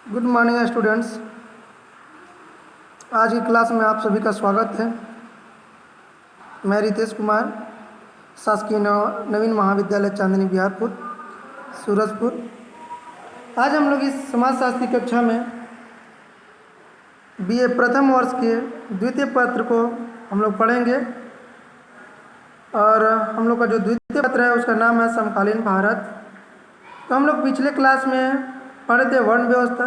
Good morning students. आज की class में आप सभी का स्वागत है। मैं रितेश कुमार, शासकीय नवीन महाविद्यालय चांदनी बिहारपुर सूरजपुर। आज हम लोग इस समाजशास्त्री कक्षा में बीए प्रथम वर्ष के द्वितीय पत्र को हम लोग पढ़ेंगे और हम लोग का जो द्वितीय पत्र है उसका नाम है समकालीन भारत। तो हम लोग पिछले क्लास में पढ़े थे वर्ण व्यवस्था,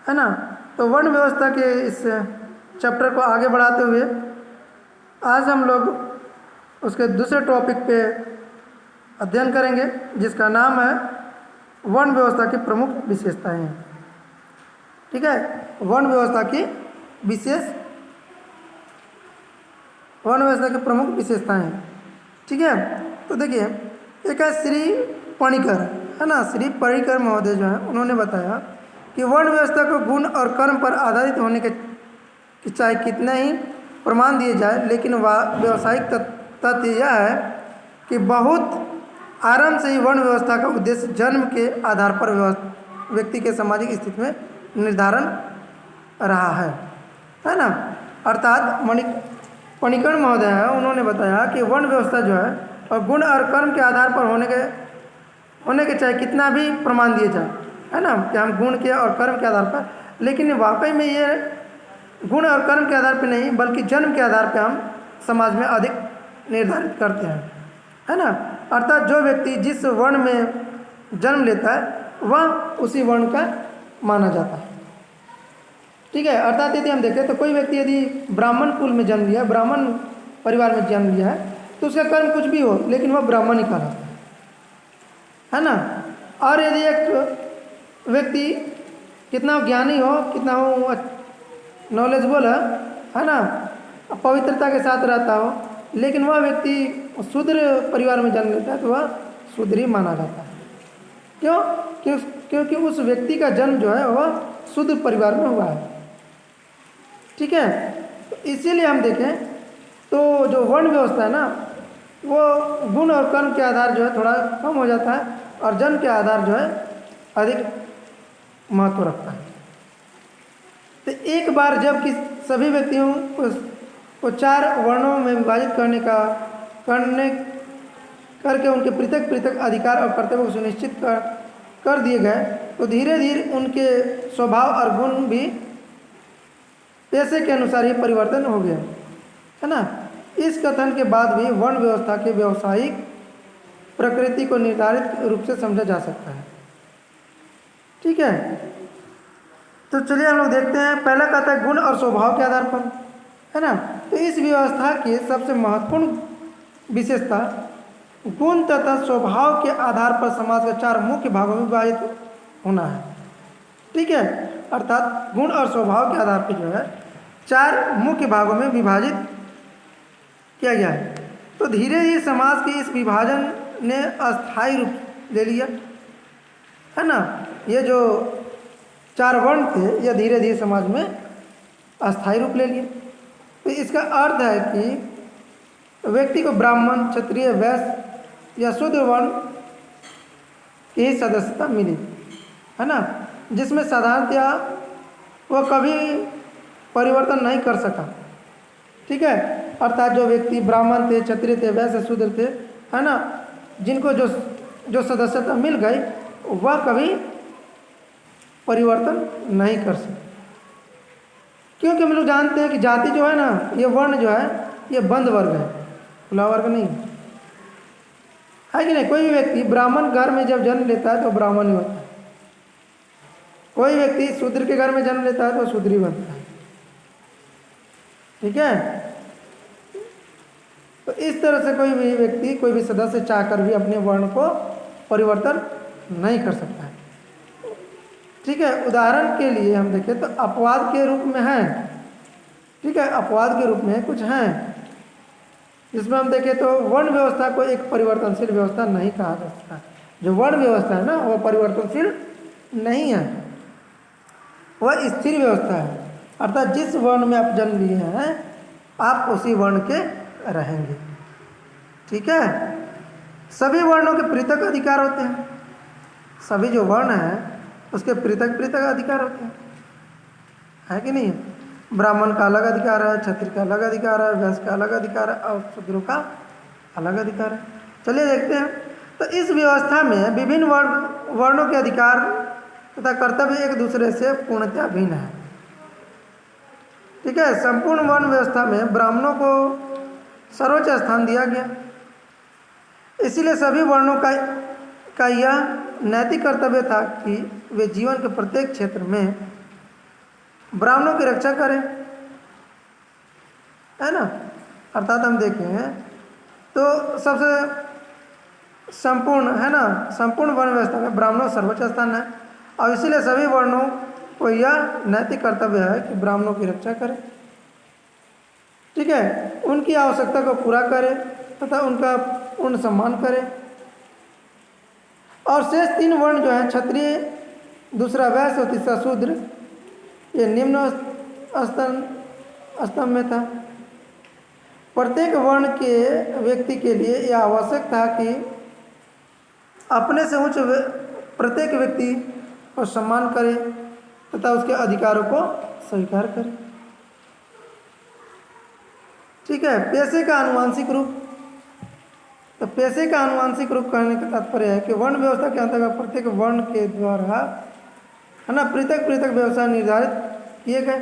है ना। तो वर्ण व्यवस्था के इस चैप्टर को आगे बढ़ाते हुए आज हम लोग उसके दूसरे टॉपिक पे अध्ययन करेंगे जिसका नाम है वर्ण व्यवस्था की प्रमुख विशेषताएं। ठीक है, वर्ण व्यवस्था की वर्ण व्यवस्था की प्रमुख विशेषताएं। ठीक है, तो देखिए एक है श्री पणिकर, है ना। श्री पणिकर महोदय जो है उन्होंने बताया कि वर्ण व्यवस्था को गुण और कर्म पर आधारित होने के चाहे कितने ही प्रमाण दिए जाए, लेकिन व्यावसायिक तथ्य यह है कि बहुत आरंभ से ही वर्ण व्यवस्था का उद्देश्य जन्म के आधार पर व्यक्ति के सामाजिक स्थिति में निर्धारण रहा है ना। अर्थात पणिकर महोदय है उन्होंने बताया कि वर्ण व्यवस्था जो है और गुण और कर्म के आधार पर होने के चाहे कितना भी प्रमाण दिए जाए, है ना, कि हम गुण के और कर्म के आधार पर, लेकिन वाकई में ये गुण और कर्म के आधार पर नहीं बल्कि जन्म के आधार पर हम समाज में अधिक निर्धारित करते हैं, है ना। अर्थात जो व्यक्ति जिस वर्ण में जन्म लेता है वह उसी वर्ण का माना जाता है। ठीक है, अर्थात यदि हम देखें तो कोई व्यक्ति यदि ब्राह्मण कुल में जन्म लिया, ब्राह्मण परिवार में जन्म लिया है, तो उसका कर्म कुछ भी हो लेकिन वह ब्राह्मण ही कहलाता है ना। और यदि एक व्यक्ति कितना ज्ञानी हो, कितना हो नॉलेजबल है ना, पवित्रता के साथ रहता हो, लेकिन वह व्यक्ति शूद्र परिवार में जन्म लेता है तो वह शूद्र ही माना जाता है। क्योंकि उस व्यक्ति का जन्म जो है वह शूद्र परिवार में हुआ है। ठीक है, तो इसीलिए हम देखें तो जो वर्ण व्यवस्था है ना वो गुण और कर्म के आधार जो है थोड़ा कम हो जाता है और जन्म के आधार जो है अधिक महत्व रखता है। तो एक बार जब कि सभी व्यक्तियों को चार वर्णों में विभाजित करके उनके पृथक अधिकार और कर्तव्य को सुनिश्चित कर दिए गए, तो धीरे धीरे उनके स्वभाव और गुण भी पैसे के अनुसार ही परिवर्तन हो गया, है ना। इस कथन के बाद भी वर्ण व्यवस्था के व्यावसायिक प्रकृति को निर्धारित रूप से समझा जा सकता है। ठीक है, तो चलिए हम लोग देखते हैं। पहला कहता है गुण और स्वभाव के आधार पर, है ना। तो इस व्यवस्था की सबसे महत्वपूर्ण विशेषता गुण तथा स्वभाव के आधार पर समाज के चार मुख्य भागों में विभाजित होना है। ठीक है, अर्थात गुण और स्वभाव के आधार पर जो है चार मुख्य भागों में विभाजित किया गया है। तो धीरे धीरे समाज के इस विभाजन ने अस्थायी रूप ले लिया, है ना। ये जो चार वर्ण थे यह धीरे धीरे समाज में अस्थायी रूप ले लिए। तो इसका अर्थ है कि व्यक्ति को ब्राह्मण, क्षत्रिय, वैश्य या शूद्र वर्ण की ही सदस्यता मिली, है ना, जिसमें साधारणतया वह कभी परिवर्तन नहीं कर सका। ठीक है, अर्थात जो व्यक्ति ब्राह्मण थे, क्षत्रिय थे, वैश्य, शूद्र थे, है ना, जिनको जो सदस्यता मिल गई वह कभी परिवर्तन नहीं कर सकते। क्योंकि हम लोग जानते हैं कि जाति जो है ना, ये वर्ण जो है ये बंद वर्ग है, खुला वर्ग नहीं है कि नहीं। कोई भी व्यक्ति ब्राह्मण घर में जब जन्म लेता है तो ब्राह्मण ही होता है, कोई व्यक्ति शूद्र के घर में जन्म लेता है तो शूद्र ही बनता है। ठीक है, तो इस तरह से कोई भी व्यक्ति, कोई भी सदस्य चाहकर भी अपने वर्ण को परिवर्तन नहीं कर सकता है। ठीक है, उदाहरण के लिए हम देखें तो अपवाद के रूप में है। ठीक है, अपवाद के रूप में कुछ हैं जिसमें हम देखें तो वर्ण व्यवस्था को एक परिवर्तनशील व्यवस्था नहीं कहा जा सकता। जो वर्ण व्यवस्था है ना वो परिवर्तनशील नहीं है, वह स्थिर व्यवस्था है। अर्थात जिस वर्ण में आप जन्म लिए हैं आप उसी वर्ण के रहेंगे। ठीक है, सभी वर्णों के पृथक अधिकार होते हैं। सभी जो वर्ण हैं उसके पृथक पृथक अधिकार होते हैं, है कि नहीं है? ब्राह्मण का अलग अधिकार है, क्षत्रिय का अलग अधिकार है, वैश्य का अलग अधिकार है और शूद्रों का अलग अधिकार है। चलिए देखते हैं। तो इस व्यवस्था में विभिन्न वर्णों के अधिकार तथा कर्तव्य एक दूसरे से पूर्णतः भिन्न है। ठीक है, संपूर्ण वर्ण व्यवस्था में ब्राह्मणों को सर्वोच्च स्थान दिया गया। इसीलिए सभी वर्णों का यह नैतिक कर्तव्य था कि वे जीवन के प्रत्येक क्षेत्र में ब्राह्मणों की रक्षा करें, है ना। अर्थात हम देखें तो सबसे संपूर्ण, है ना, संपूर्ण वर्ण व्यवस्था में ब्राह्मणों सर्वोच्च स्थान है और इसीलिए सभी वर्णों को यह नैतिक कर्तव्य है कि ब्राह्मणों की रक्षा करें। ठीक है, उनकी आवश्यकता को पूरा करें तथा उनका पूर्ण सम्मान करें। और शेष 3 वर्ण जो हैं, क्षत्रिय, दूसरा वैश्य और तीसरा शूद्र, ये निम्न स्तंभ में था। प्रत्येक वर्ण के व्यक्ति के लिए यह आवश्यक था कि अपने से उच्च प्रत्येक व्यक्ति को सम्मान करे तथा उसके अधिकारों को स्वीकार करे। ठीक है, पेशे का आनुवांशिक रूप। तो पेशे का आनुवांशिक रूप कहने का तात्पर्य है कि वर्ण व्यवस्था के अंतर्गत प्रत्येक वर्ण के द्वारा, है ना, पृथक पृथक व्यवसाय निर्धारित किए गए।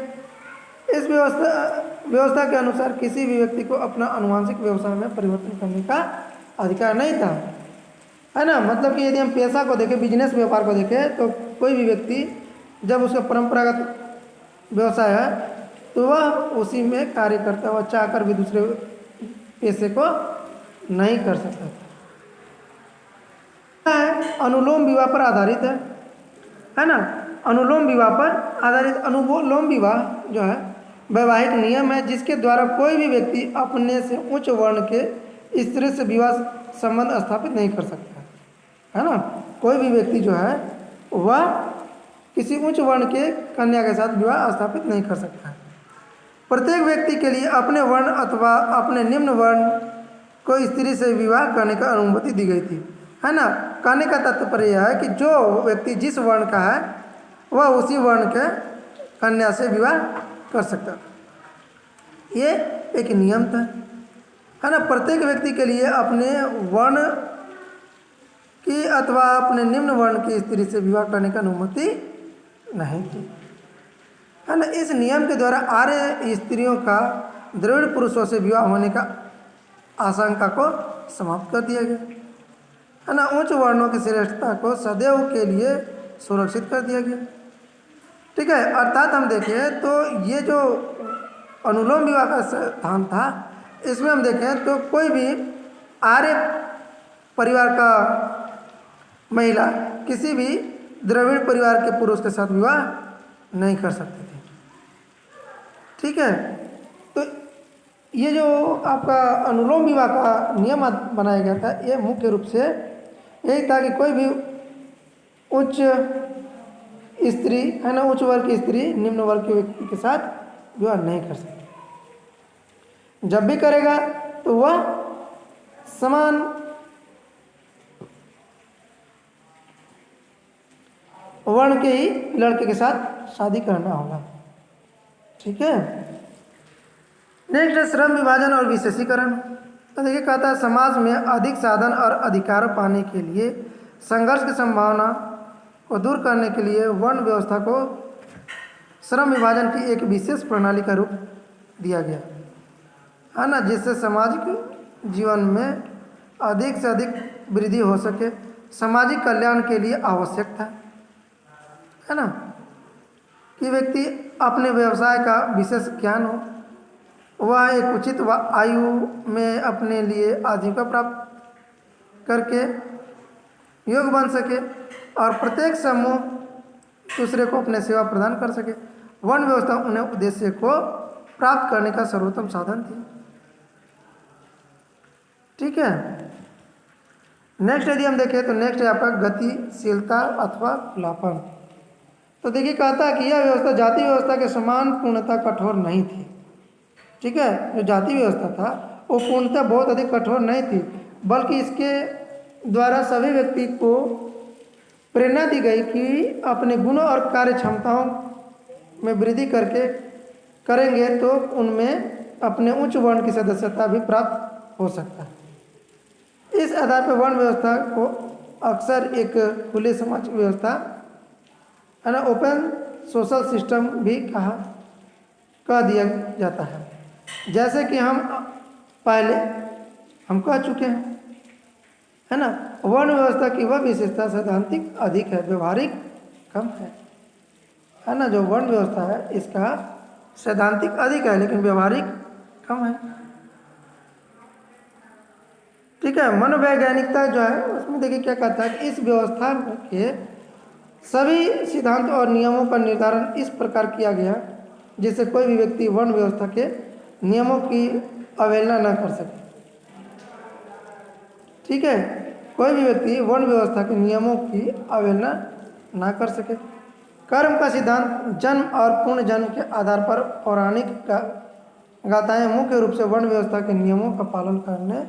इस व्यवस्था के अनुसार किसी भी व्यक्ति को अपना आनुवांशिक व्यवसाय में परिवर्तन करने का अधिकार नहीं था, है ना। मतलब कि यदि हम पेशा को देखें, बिजनेस व्यापार को देखें, तो कोई भी व्यक्ति जब उसका परंपरागत व्यवसाय है तो वह उसी में कार्य करता है, वह चाहकर भी दूसरे पेशे को नहीं कर सकता है। अनुलोम विवाह पर आधारित है ना। अनुलोम विवाह पर आधारित अनुलोम विवाह जो है वैवाहिक नियम है जिसके द्वारा कोई भी व्यक्ति अपने से उच्च वर्ण के स्त्री से विवाह संबंध स्थापित नहीं कर सकता है ना। कोई भी व्यक्ति जो है वह किसी उच्च वर्ण के कन्या के साथ विवाह स्थापित नहीं कर सकता है। प्रत्येक व्यक्ति के लिए अपने वर्ण अथवा अपने निम्न वर्ण को स्त्री से विवाह करने का अनुमति दी गई थी, है ना। कहने का तात्पर्य यह है कि जो व्यक्ति जिस वर्ण का है वह उसी वर्ण के कन्या से विवाह कर सकता था। ये एक नियम था, है ना। प्रत्येक व्यक्ति के लिए अपने वर्ण की अथवा अपने निम्न वर्ण की स्त्री से विवाह करने की अनुमति नहीं थी, है ना। इस नियम के द्वारा आर्य स्त्रियों का द्रविड़ पुरुषों से विवाह होने का आशंका को समाप्त कर दिया गया, है ना। उच्च वर्णों की श्रेष्ठता को सदैव के लिए सुरक्षित कर दिया गया। ठीक है, अर्थात हम देखें तो ये जो अनुलोम विवाह का सिद्धांत था, इसमें हम देखें तो कोई भी आर्य परिवार का महिला किसी भी द्रविड़ परिवार के पुरुष के साथ विवाह नहीं कर सकती थी। ठीक है, तो ये जो आपका अनुलोम विवाह का नियम बनाया गया था, ये मुख्य रूप से यही था कि कोई भी उच्च स्त्री, है ना, उच्च वर्ग की स्त्री निम्न वर्ग के व्यक्ति के साथ विवाह नहीं कर सकती। जब भी करेगा तो वह समान वर्ण के ही लड़के के साथ शादी करना होगा। ठीक है, नेक्स्ट है श्रम विभाजन और विशेषीकरण। तो देखिए, कहता है समाज में अधिक साधन और अधिकार पाने के लिए संघर्ष की संभावना को दूर करने के लिए वर्ण व्यवस्था को श्रम विभाजन की एक विशेष प्रणाली का रूप दिया गया, है ना, जिससे सामाजिक जीवन में अधिक से अधिक वृद्धि हो सके। सामाजिक कल्याण के लिए आवश्यक था, है ना, कि व्यक्ति अपने व्यवसाय का विशेष ज्ञान हो, वह एक उचित आयु में अपने लिए आजीविका प्राप्त करके योग बन सके और प्रत्येक समूह दूसरे को अपने सेवा प्रदान कर सके। वर्ण व्यवस्था उन्हें उद्देश्य को प्राप्त करने का सर्वोत्तम साधन थी। ठीक है, नेक्स्ट यदि हम देखें तो नेक्स्ट है आपका गतिशीलता अथवा खुलापन। तो देखिए, कहता है कि यह व्यवस्था जाति व्यवस्था के समान पूर्णतः कठोर नहीं थी। ठीक है, जो जाति व्यवस्था था वो पूर्णतः बहुत अधिक कठोर नहीं थी, बल्कि इसके द्वारा सभी व्यक्ति को प्रेरणा दी गई कि अपने गुणों और कार्य क्षमताओं में वृद्धि करके करेंगे तो उनमें अपने उच्च वर्ण की सदस्यता भी प्राप्त हो सकता है। इस आधार पर वर्ण व्यवस्था को अक्सर एक खुले समाज व्यवस्था है ना, ओपन सोशल सिस्टम भी कह दिया जाता है। जैसे कि पहले हम कह चुके हैं, है ना, वर्ण व्यवस्था की वह विशेषता सैद्धांतिक अधिक है, व्यवहारिक कम है ना। जो वर्ण व्यवस्था है इसका सैद्धांतिक अधिक है लेकिन व्यवहारिक कम है। ठीक है, मनोवैज्ञानिकता जो है उसमें देखिए क्या कहता है कि इस व्यवस्था के सभी सिद्धांत और नियमों का निर्धारण इस प्रकार किया गया जिससे कोई भी व्यक्ति वर्ण व्यवस्था के नियमों की अवहेलना न कर सके। ठीक है, कोई भी व्यक्ति वर्ण व्यवस्था के नियमों की अवहेलना ना कर सके। कर्म का सिद्धांत जन्म और पूर्ण जन्म के आधार पर पौराणिक गाथाएं मुख्य रूप से वर्ण व्यवस्था के नियमों का पालन करने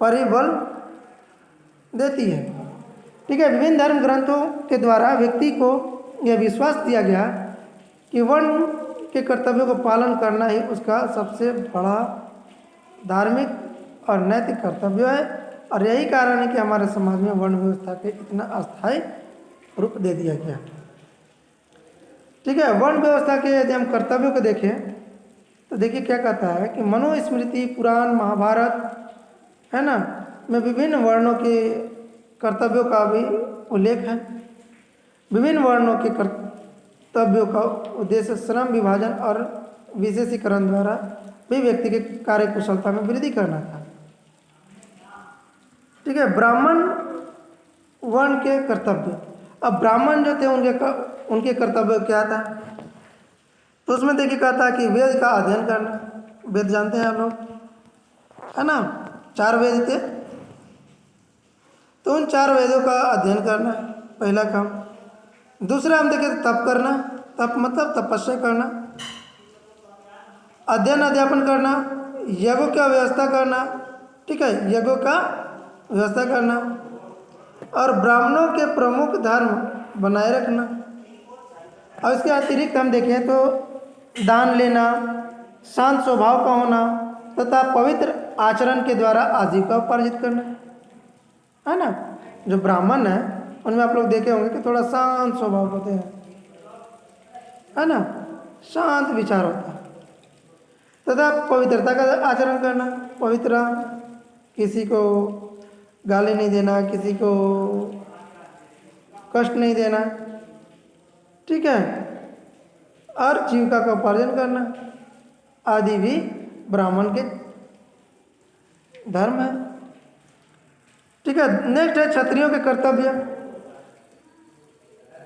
पर ही बल देती है। ठीक है, विभिन्न धर्म ग्रंथों के द्वारा व्यक्ति को यह विश्वास दिया गया कि वर्ण के कर्तव्यों को पालन करना ही उसका सबसे बड़ा धार्मिक और नैतिक कर्तव्य है, और यही कारण है कि हमारे समाज में वर्ण व्यवस्था के इतना अस्थायी रूप दे दिया गया। ठीक है, वर्ण व्यवस्था के यदि हम कर्तव्यों को देखें तो देखिए क्या कहता है कि मनुस्मृति, पुराण, महाभारत है ना में विभिन्न वर्णों के कर्तव्यों का भी उल्लेख है। विभिन्न वर्णों के कर्तव्यों का उद्देश्य श्रम विभाजन और विशेषीकरण द्वारा भी व्यक्ति के कार्य कुशलता में वृद्धि करना था। ठीक है, ब्राह्मण वर्ण के कर्तव्य। अब ब्राह्मण जो थे उनके कर्तव्य क्या था, तो उसमें देखिए कहता है कि वेद का अध्ययन करना। वेद जानते हैं आप लोग, है ना, 4 वेद थे, तो उन 4 वेदों का अध्ययन करना है पहला काम। दूसरा हम देखें तप करना, तप मतलब तपस्या करना, अध्ययन अध्यापन करना, यज्ञों का व्यवस्था करना। ठीक है, यज्ञों का व्यवस्था करना और ब्राह्मणों के प्रमुख धर्म बनाए रखना। और इसके अतिरिक्त हम देखें तो दान लेना, शांत स्वभाव का होना तथा पवित्र आचरण के द्वारा आजीविका उपार्जित करना, है ना। जो ब्राह्मण है उनमें आप लोग देखे होंगे कि थोड़ा शांत स्वभाव होते हैं, है ना, शांत विचार होता है तथा पवित्रता का आचरण करना। पवित्र, किसी को गाली नहीं देना, किसी को कष्ट नहीं देना। ठीक है, और जीविका का उपार्जन करना आदि भी ब्राह्मण के धर्म है। ठीक है, नेक्स्ट है क्षत्रियों के कर्तव्य।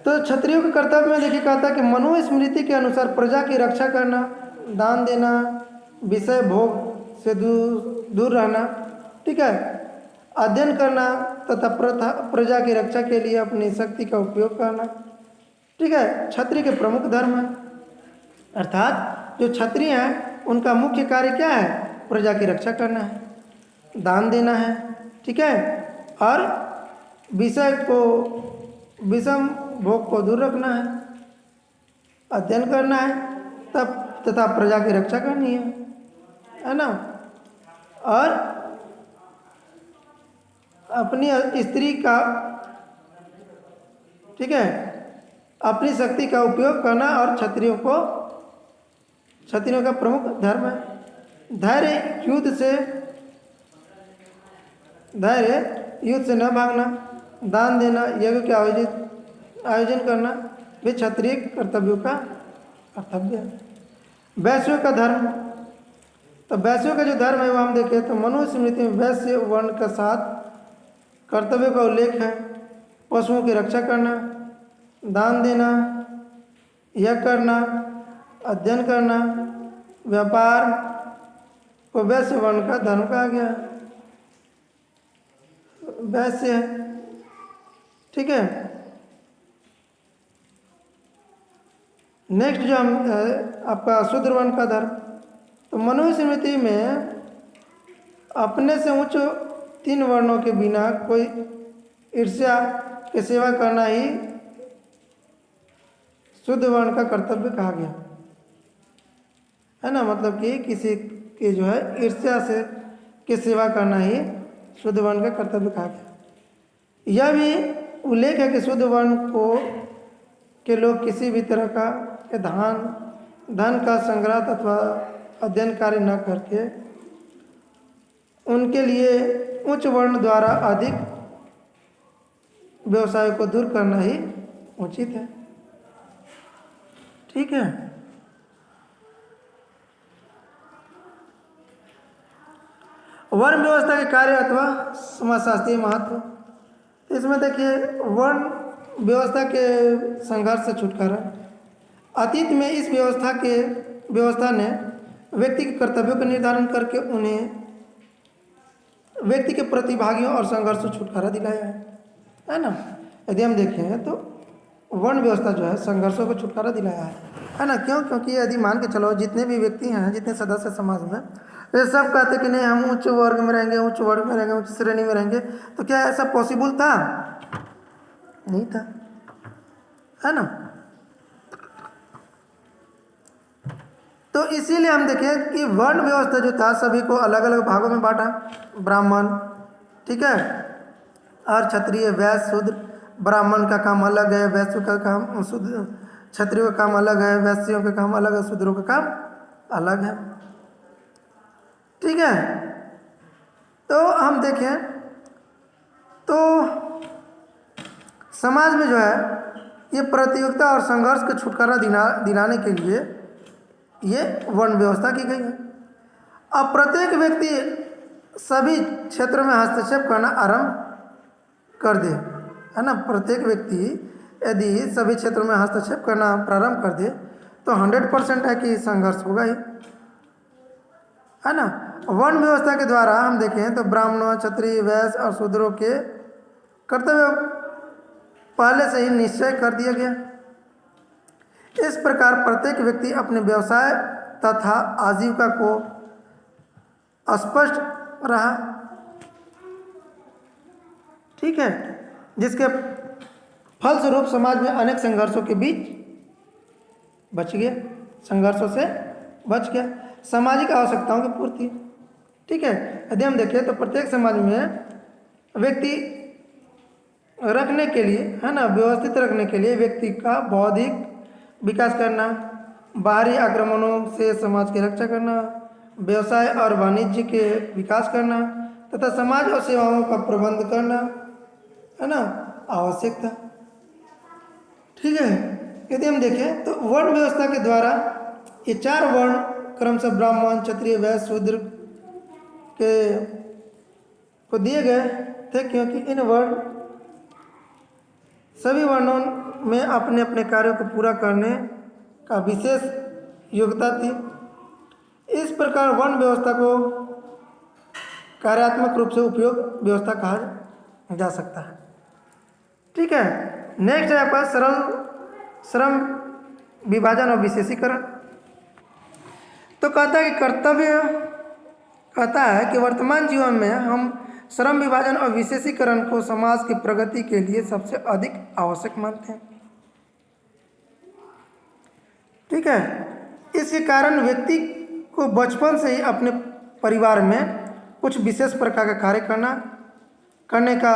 तो क्षत्रियों के कर्तव्य में देखिए कहता है कि मनुस्मृति के अनुसार प्रजा की रक्षा करना, दान देना, विषय भोग से दूर रहना। ठीक है, अध्ययन करना तथा प्रजा की रक्षा के लिए अपनी शक्ति का उपयोग करना। ठीक है, क्षत्रिय के प्रमुख धर्म है, अर्थात जो क्षत्रिय हैं उनका मुख्य कार्य क्या है, प्रजा की रक्षा करना है, दान देना है। ठीक है, और विषम भोग को दूर रखना है, अध्ययन करना है तब तथा प्रजा की रक्षा करनी है ना, और अपनी स्त्री का, ठीक है, अपनी शक्ति का उपयोग करना। और क्षत्रियों का प्रमुख धर्म है धैर्य, युद्ध से न भागना, दान देना, यज्ञ के आयोजन करना भी क्षत्रिय कर्तव्यों का कर्तव्य है। वैश्यों का धर्म, तो वैश्यों का जो धर्म है वो हम देखें तो मनुस्मृति में वैश्य वर्ण के साथ कर्तव्य का उल्लेख है। पशुओं की रक्षा करना, दान देना, यज्ञ करना, अध्ययन करना, व्यापार को वैश्य वर्ण का धर्म कहा गया है, वैश्य है। ठीक है, नेक्स्ट जो हम आपका शूद्र वर्ण का धर्म। तो मनुस्मृति में अपने से उच्च 3 वर्णों के बिना कोई ईर्ष्या की सेवा करना ही शुद्ध वर्ण का कर्तव्य कहा गया है ना। मतलब कि किसी के जो है ईर्ष्या से की सेवा करना ही शुद्ध वर्ण का कर्तव्य कहा गया। यह भी उल्लेख है कि शुद्ध वर्ण को के लोग किसी भी तरह का धन का संग्रह अथवा अध्ययन कार्य न करके उनके लिए उच्च वर्ण द्वारा अधिक व्यवसाय को दूर करना ही उचित है। ठीक है। वर्ण व्यवस्था के कार्य अथवा समाजशास्त्रीय महत्व, तो इसमें देखिए वर्ण व्यवस्था के संघर्ष से छुटकारा। अतीत में इस व्यवस्था ने व्यक्ति के कर्तव्यों का निर्धारण करके उन्हें व्यक्ति के प्रतिभागियों और संघर्ष से छुटकारा दिलाया है ना। यदि हम देखें तो वर्ण व्यवस्था जो है संघर्षों को छुटकारा दिलाया है ना। क्यों? क्योंकि यदि मान के चलो जितने भी व्यक्ति हैं, जितने सदस्य समाज में, ये सब कहते कि नहीं हम उच्च वर्ग में रहेंगे, उच्च वर्ग में रहेंगे, उच्च श्रेणी में रहेंगे, तो क्या ऐसा पॉसिबल था? नहीं था, है ना। तो इसीलिए हम देखें कि वर्ण व्यवस्था जो था सभी को अलग अलग भागों में बांटा। ब्राह्मण, ठीक है, और क्षत्रिय, वैश्य, शूद्र। ब्राह्मण का काम अलग है, वैश्य का काम, शूद्र क्षत्रियों का काम अलग है, वैश्यों का काम अलग है, शूद्रों का काम अलग है। ठीक है। तो हम देखें तो समाज में जो है ये प्रतियोगिता और संघर्ष का छुटकारा दिलाने के लिए ये वर्ण व्यवस्था की गई है। अब प्रत्येक व्यक्ति सभी क्षेत्रों में हस्तक्षेप करना आरंभ कर दे, है ना। प्रत्येक व्यक्ति यदि सभी क्षेत्रों में हस्तक्षेप करना प्रारंभ कर दे तो 100% है कि संघर्ष होगा ही, है ना। वर्ण व्यवस्था के द्वारा हम देखें तो ब्राह्मणों, क्षत्रिय, वैश्य और शूद्रों के कर्तव्य पहले से ही निश्चय कर दिया गया। इस प्रकार प्रत्येक व्यक्ति अपने व्यवसाय तथा आजीविका को स्पष्ट रहा। ठीक है। जिसके फलस्वरूप समाज में अनेक संघर्षों के बीच बच गया, संघर्षों से बच गया। सामाजिक आवश्यकताओं की पूर्ति। ठीक है। यदि हम देखें तो प्रत्येक समाज में व्यक्ति रखने के लिए, है ना, व्यवस्थित रखने के लिए व्यक्ति का बौद्धिक विकास करना, बाहरी आक्रमणों से समाज की रक्षा करना, व्यवसाय और वाणिज्य के विकास करना तथा समाज और सेवाओं का प्रबंध करना, है ना, आवश्यक था। ठीक है। यदि हम देखें तो वर्ण व्यवस्था के द्वारा ये 4 वर्ण क्रमशः ब्राह्मण, क्षत्रिय, वैश्य, शूद्र के को दिए गए थे, क्योंकि इन सभी वर्णों में अपने अपने कार्यों को पूरा करने का विशेष योग्यता थी। इस प्रकार वर्ण व्यवस्था को कार्यात्मक रूप से उपयोग व्यवस्था कहा जा सकता है। ठीक है। नेक्स्ट है आपका श्रम विभाजन और विशेषीकरण। तो कहता है कि वर्तमान जीवन में हम श्रम विभाजन और विशेषीकरण को समाज की प्रगति के लिए सबसे अधिक आवश्यक मानते हैं। ठीक है। इसके कारण व्यक्ति को बचपन से ही अपने परिवार में कुछ विशेष प्रकार का कार्य करने का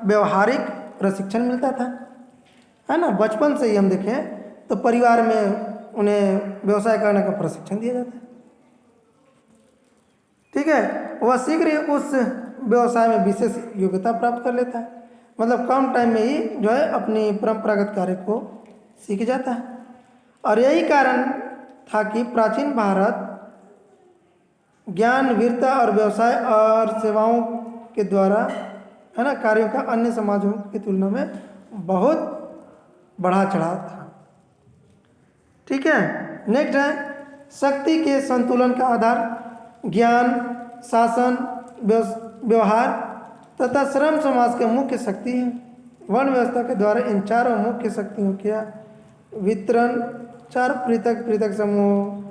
व्यवहारिक प्रशिक्षण मिलता था, है ना। बचपन से ही हम देखें तो परिवार में उन्हें व्यवसाय करने का प्रशिक्षण दिया जाता है। ठीक है। वह शीघ्र ही उस व्यवसाय में विशेष योग्यता प्राप्त कर लेता है, मतलब कम टाइम में ही जो है अपनी परंपरागत कार्य को सीख जाता है। और यही कारण था कि प्राचीन भारत ज्ञान, वीरता और व्यवसाय और सेवाओं के द्वारा, है ना, कार्यों का अन्य समाजों की तुलना में बहुत बढ़ा चढ़ा था। ठीक है। नेक्स्ट है शक्ति के संतुलन का आधार। ज्ञान, शासन, व्यवहार तथा श्रम समाज के मुख्य शक्ति हैं। वर्ण व्यवस्था के द्वारा इन चारों मुख्य शक्तियों का वितरण 4 पृथक पृथक समूहों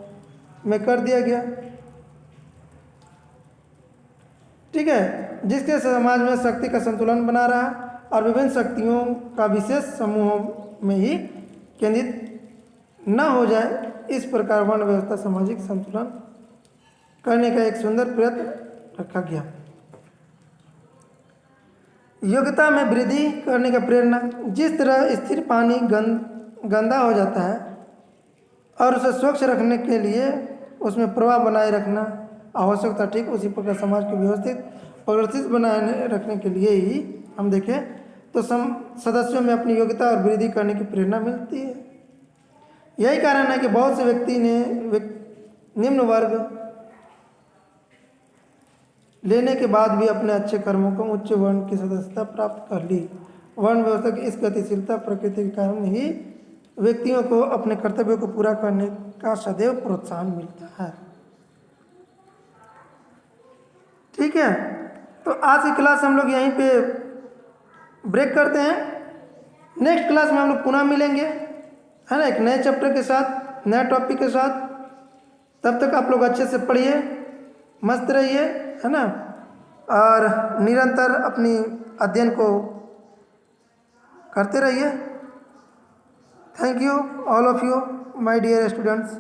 में कर दिया गया। ठीक है। जिसके समाज में शक्ति का संतुलन बना रहा और विभिन्न शक्तियों का विशेष समूहों में ही केंद्रित न हो जाए, इस प्रकार वर्ण व्यवस्था सामाजिक संतुलन करने का एक सुंदर प्रयत्न रखा गया। योग्यता में वृद्धि करने का प्रेरणा, जिस तरह स्थिर पानी गंदा हो जाता है और उसे स्वच्छ रखने के लिए उसमें प्रवाह बनाए रखना आवश्यक था, ठीक उसी प्रकार समाज को व्यवस्थित बनाए रखने के लिए ही हम देखें तो सदस्यों में अपनी योग्यता और वृद्धि करने की प्रेरणा मिलती है। यही कारण है कि बहुत से व्यक्ति ने निम्न वर्ग लेने के बाद भी अपने अच्छे कर्मों को उच्च वर्ण की सदस्यता प्राप्त कर ली। वर्ण व्यवस्था की इस गतिशीलता प्रकृति के कारण ही व्यक्तियों को अपने कर्तव्यों को पूरा करने का सदैव प्रोत्साहन मिलता है। ठीक है, तो आज की क्लास हम लोग यहीं पे ब्रेक करते हैं। नेक्स्ट क्लास में हम लोग पुनः मिलेंगे, है ना, एक नए चैप्टर के साथ, नए टॉपिक के साथ। तब तक आप लोग अच्छे से पढ़िए, मस्त रहिए, है ना, और निरंतर अपनी अध्ययन को करते रहिए। Thank you all of you my dear students.